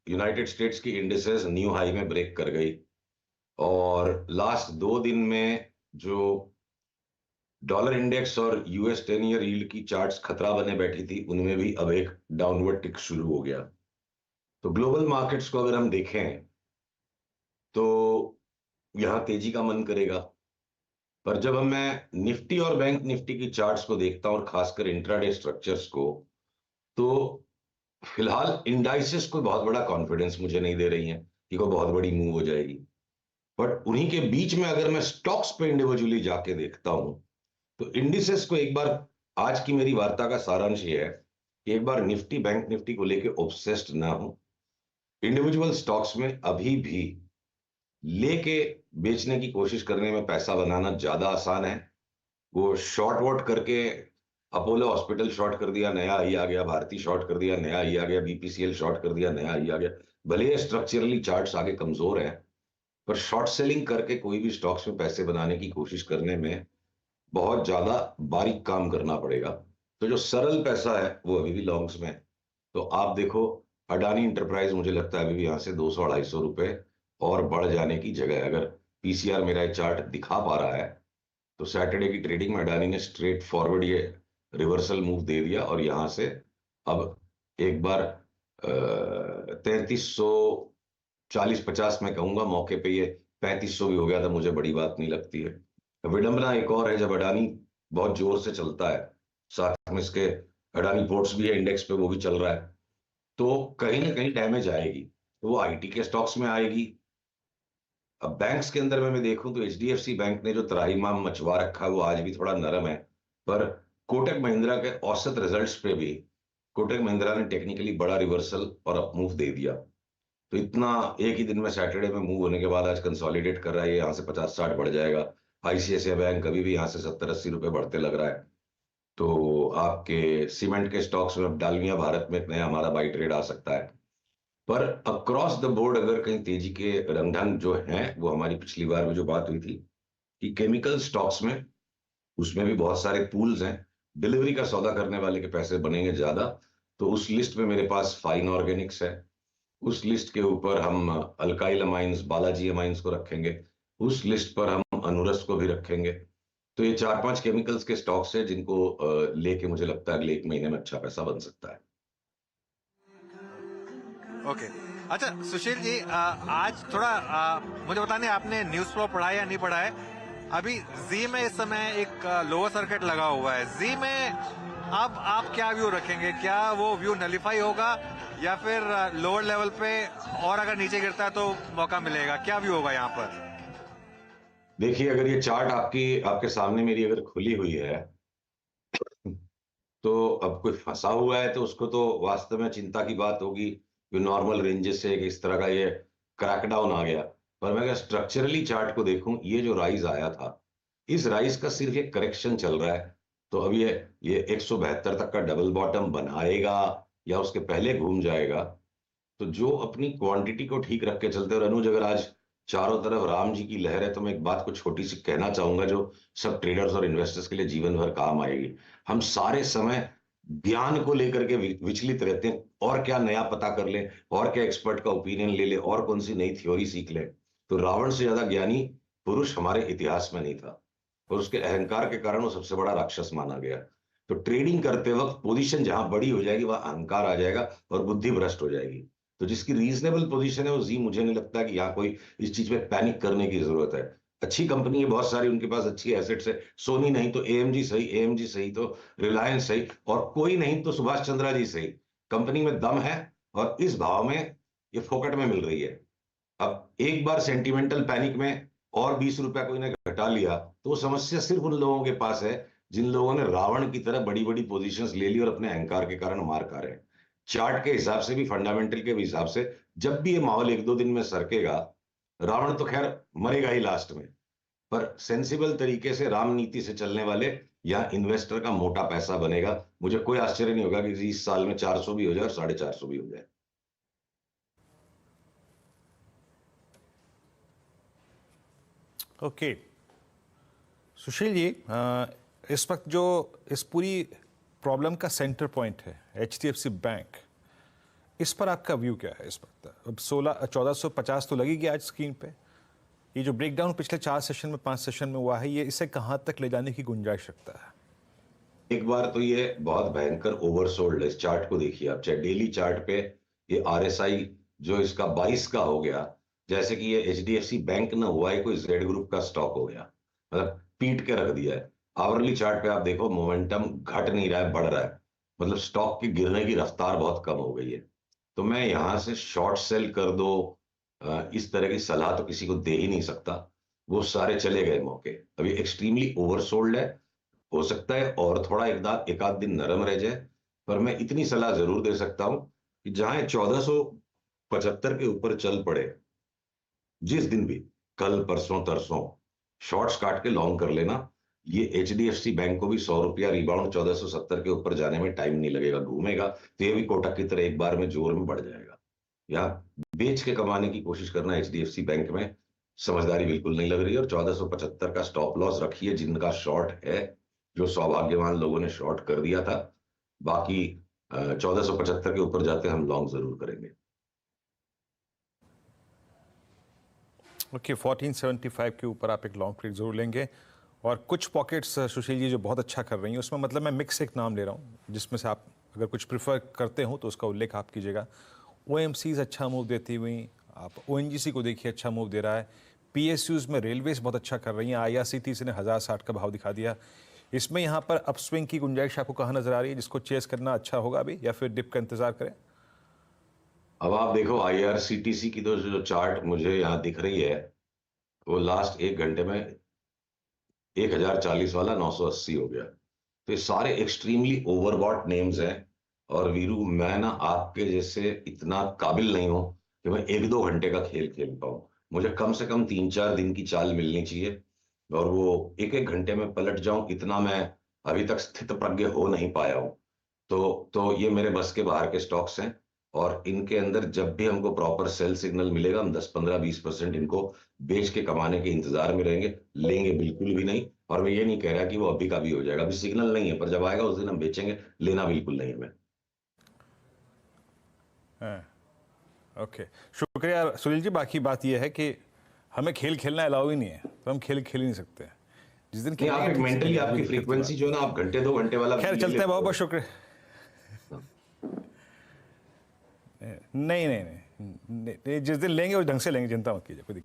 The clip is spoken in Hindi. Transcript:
यूनाइटेड स्टेट्स की इंडिसेस न्यू हाई में ब्रेक कर गई। और लास्ट 2 दिन में जो डॉलर इंडेक्स और यूएस 10 ईयर यील्ड की चार्ट्स खतरा बने बैठी थी, उनमें भी अब एक डाउनवर्ड टिक शुरू हो गया। तो ग्लोबल मार्केट्स को अगर हम देखें तो यहां तेजी का मन करेगा। पर जब हम मैं निफ्टी और बैंक निफ्टी की चार्ट्स को देखता हूं, और खासकर इंट्राडे स्ट्रक्चर्स को, तो फिलहाल इंडाइसेस कोई बहुत बड़ा कॉन्फिडेंस मुझे नहीं दे रही हैं कि कोई बहुत बड़ी मूव हो जाएगी। बट उन्हीं के बीच में अगर मैं स्टॉक्स पे इंडिविजुअली जाके देखता हूं, तो इंडिसेस को एक बार, आज की मेरी वार्ता का सारांश ये है कि एक बार निफ्टी बैंक निफ्टी को लेके ऑब्सेस्ड ना हो। इंडिविजुअल स्टॉक्स में अभी भी लेके बेचने की कोशिश करने में पैसा बनाना ज्यादा आसान है। वो शॉर्ट वॉट करके अपोलो हॉस्पिटल शॉर्ट कर दिया, नया ही आ गया। भारती शॉर्ट कर दिया, नया ही आ गया। बीपीसीएल शॉर्ट कर दिया, नया ही आ गया। भले ही स्ट्रक्चरली चार्ट्स आगे कमजोर हैं, पर शॉर्ट सेलिंग करके कोई भी स्टॉक्स में पैसे बनाने की कोशिश करने में बहुत ज्यादा बारीक काम करना पड़ेगा। तो जो सरल पैसा है वो अभी भी लॉन्ग्स में है। तो आप देखो, अडानी इंटरप्राइज मुझे लगता है अभी भी यहां से 200-250 रुपए और बढ़ जाने की जगह है। अगर पीसीआर मेरा चार्ट दिखा पा रहा है, तो सैटरडे की ट्रेडिंग में अडानी ने स्ट्रेट फॉरवर्ड ये रिवर्सल मूव दे दिया, और यहां से अब एक बार 3340-50 में कहूंगा, मौके पे ये 3500 भी हो गया था, मुझे बड़ी बात नहीं लगती है। विडंबना एक और है, जब अडानी बहुत जोर से चलता है, साथ में इसके अडानी पोर्ट्स भी है इंडेक्स पे, वो भी चल रहा है, तो कहीं ना कहीं डैमेज आएगी। तो वो आईटी के स्टॉक्स में आएगी। अब बैंक्स के अंदर में मैं देखूं तो एचडीएफसी बैंक ने जो त्राहिमाम मचवा रखा है वो आज भी थोड़ा नरम है। पर कोटक महिंद्रा के औसत रिजल्ट्स पे भी कोटक महिंद्रा ने टेक्निकली बड़ा रिवर्सल और अप मूव दे दिया। तो इतना एक ही दिन में सैटरडे में मूव होने के बाद आज कंसोलिडेट कर रहा है, यहाँ से 50-60 बढ़ जाएगा। आईसीआईसीआई बैंक अभी भी यहाँ से 70-80 रुपए बढ़ते लग रहा है। तो आपके सीमेंट के स्टॉक्स में अब डालमिया भारत में एक नया हमारा बाई ट्रेड आ सकता है। पर अक्रॉस द बोर्ड अगर कहीं तेजी के रंगढंग जो हैं, वो हमारी पिछली बार में जो बात हुई थी कि केमिकल स्टॉक्स में, उसमें भी बहुत सारे पूल्स हैं। डिलीवरी का सौदा करने वाले के पैसे बनेंगे ज्यादा। तो उस लिस्ट में मेरे पास फाइन ऑर्गेनिक्स है। उस लिस्ट के ऊपर हम अल्काइल अमाइंस, बालाजी अमाइंस को रखेंगे। उस लिस्ट पर हम अनुरस को भी रखेंगे। तो ये 4-5 केमिकल्स के स्टॉक्स है जिनको लेके मुझे लगता है अगले 1 महीने में अच्छा पैसा बन सकता है। ओके। अच्छा सुशील जी, आज थोड़ा मुझे बताने, आपने न्यूज फ्लो पढ़ा है या नहीं पढ़ा है? अभी जी में इस समय एक लोअर सर्किट लगा हुआ है। जी में अब आप क्या व्यू रखेंगे? क्या वो व्यू नलिफाई होगा या फिर लोअर लेवल पे और अगर नीचे गिरता है तो मौका मिलेगा? क्या व्यू होगा यहाँ पर? देखिए, अगर ये चार्ट आपके सामने मेरी अगर खुली हुई है, तो अब कोई फंसा हुआ है तो उसको तो वास्तव में चिंता की बात होगी कि नॉर्मल रेंजेस से इस तरह का ये क्रैकडाउन आ गया। पर मैं अगर स्ट्रक्चरली चार्ट को देखूं, ये जो राइज आया था, इस राइज का सिर्फ एक करेक्शन चल रहा है। तो अब ये 172 तक का डबल बॉटम बनाएगा या उसके पहले घूम जाएगा। तो जो अपनी क्वांटिटी को ठीक रख के चलते, और अनुज अगर आज चारों तरफ राम जी की लहर है, तो मैं एक बात को छोटी सी कहना चाहूंगा जो सब ट्रेडर्स और इन्वेस्टर्स के लिए जीवन भर काम आएगी। हम सारे समय ज्ञान को लेकर के विचलित रहते हैं, और क्या नया पता कर लें, और क्या एक्सपर्ट का ओपिनियन ले ले, और कौन सी नई थ्योरी सीख लें। तो रावण से ज्यादा ज्ञानी पुरुष हमारे इतिहास में नहीं था, और उसके अहंकार के कारण वो सबसे बड़ा राक्षस माना गया। तो ट्रेडिंग करते वक्त पोजीशन जहां बड़ी हो जाएगी, वहां अहंकार आ जाएगा और बुद्धि भ्रष्ट हो जाएगी। तो जिसकी रीजनेबल पोजीशन है वो जी, मुझे नहीं लगता कि यहाँ कोई इस चीज में पैनिक करने की जरूरत है। अच्छी कंपनी है बहुत सारी, उनके पास अच्छी एसेट्स है। सोनी नहीं तो एएमजी सही, एएमजी सही तो रिलायंस सही, और कोई नहीं तो सुभाष चंद्रा जी सही। कंपनी में दम है, और इस भाव में ये फोकट में मिल रही है। अब एक बार सेंटिमेंटल पैनिक में और 20 रुपया कोई ने घटा लिया, तो वो समस्या सिर्फ उन लोगों के पास है जिन लोगों ने रावण की तरह बड़ी बड़ी पोजीशंस ले ली और अपने अहंकार के कारण मार खा रहे हैं। चार्ट के हिसाब से भी, फंडामेंटल के भी हिसाब से, जब भी ये माहौल 1-2 दिन में सरकेगा, रावण तो खैर मरेगा ही लास्ट में। पर सेंसिबल तरीके से राम नीति से चलने वाले या इन्वेस्टर का मोटा पैसा बनेगा। मुझे कोई आश्चर्य नहीं होगा कि इस साल में 400 भी हो जाए और 450 भी हो जाए। ओके सुशील जी, इस वक्त जो इस पूरी प्रॉब्लम का सेंटर पॉइंट है एचडीएफसी बैंक, इस पर आपका व्यू क्या है इस वक्त? अब 1450 तो लगेगी आज स्क्रीन पे। ये जो ब्रेकडाउन पिछले 4 सेशन में 5 सेशन में हुआ है, ये इसे कहाँ तक ले जाने की गुंजाइश रखता है? एक बार तो ये बहुत भयंकर ओवरसोल्ड है। इस चार्ट को देखिए आप, चाहे डेली चार्ट पे ये आरएसआई जो इसका 22 का हो गया, जैसे कि ये एचडीएफसी बैंक ना हुआ है कोई जेड ग्रुप का स्टॉक हो गया, मतलब पीट के रख दिया है। आवरली चार्ट पे आप देखो मोमेंटम घट नहीं रहा है, बढ़ रहा है, मतलब स्टॉक की गिरने की रफ्तार बहुत कम हो गई है। तो मैं यहां से शॉर्ट सेल कर दो इस तरह की सलाह तो किसी को दे ही नहीं सकता। वो सारे चले गए मौके, अभी एक्सट्रीमली ओवरसोल्ड है। हो सकता है और थोड़ा एक आध दिन नरम रह जाए, पर मैं इतनी सलाह जरूर दे सकता हूं कि जहां 1475 के ऊपर चल पड़े जिस दिन भी, कल परसों तरसों, शॉर्ट्स काट के लॉन्ग कर लेना। ये एचडीएफसी बैंक को भी 100 रुपया रिबाउंड 1470 के ऊपर जाने में टाइम नहीं लगेगा, घूमेगा तो ये भी कोटक की तरह एक बार में जोर में बढ़ जाएगा। या बेच के कमाने की कोशिश करना एचडीएफसी बैंक में समझदारी बिल्कुल नहीं लग रही है। और 1475 का स्टॉप लॉस रखिए जिनका शॉर्ट है, जो सौभाग्यवान लोगों ने शॉर्ट कर दिया था। बाकी 1475 के ऊपर जाते हम लॉन्ग जरूर करेंगे। ओके, 1475 के ऊपर आप एक लॉन्ग ट्रेड जरूर लेंगे। और कुछ पॉकेट्स सुशील जी जो बहुत अच्छा कर रही हैं, उसमें मतलब मैं मिक्स एक नाम ले रहा हूँ जिसमें से आप अगर कुछ प्रिफर करते हो तो उसका उल्लेख आप कीजिएगा। ओएमसीज अच्छा मूव देती हुई, आप ओएनजीसी को देखिए अच्छा मूव दे रहा है। पीएसयूज में रेलवेज बहुत अच्छा कर रही हैं, आईआरसीटीसी ने 1060 का भाव दिखा दिया। इसमें यहाँ पर अपस्विंग की गुंजाइश आपको कहाँ नजर आ रही है जिसको चेस करना अच्छा होगा अभी, या फिर डिप का इंतजार करें? अब आप देखो आईआरसीटीसी की तो जो चार्ट मुझे यहाँ दिख रही है, वो लास्ट 1 घंटे में 1040 वाला 980 हो गया। तो ये सारे एक्सट्रीमली ओवरबॉट नेम्स हैं। और वीरू, मैं ना आपके जैसे इतना काबिल नहीं हूं कि मैं 1-2 घंटे का खेल खेल पाऊं। मुझे कम से कम 3-4 दिन की चाल मिलनी चाहिए, और वो 1-1 घंटे में पलट जाऊं, इतना मैं अभी तक स्थित प्रज्ञ हो नहीं पाया हूं। तो ये मेरे बस के बाहर के स्टॉक्स हैं। और इनके अंदर जब भी हमको प्रॉपर सेल सिग्नल मिलेगा, हम 10-15-20% इनको बेच के कमाने के इंतजार में रहेंगे, लेंगे बिल्कुल भी नहीं। और मैं ये नहीं कह रहा कि वो अभी का भी हो जाएगा, अभी सिग्नल नहीं है, पर जब आएगा उस दिन हम बेचेंगे, लेना बिल्कुल नहीं है हमें। हाँ, ओके, शुक्रिया सुनील जी। बाकी बात यह है कि हमें खेल खेलना अलाउ ही नहीं है, तो हम खेल खेल ही नहीं सकते। जिस दिन नहीं, आप एक मेंटली आपकी फ्रीक्वेंसी जो है ना, आप 1-2 घंटे वाला खैर चलते हैं, बहुत बहुत शुक्रिया। नहीं नहीं नहीं, जिस दिन लेंगे उस ढंग से लेंगे, चिंता मत कीजिए, कोई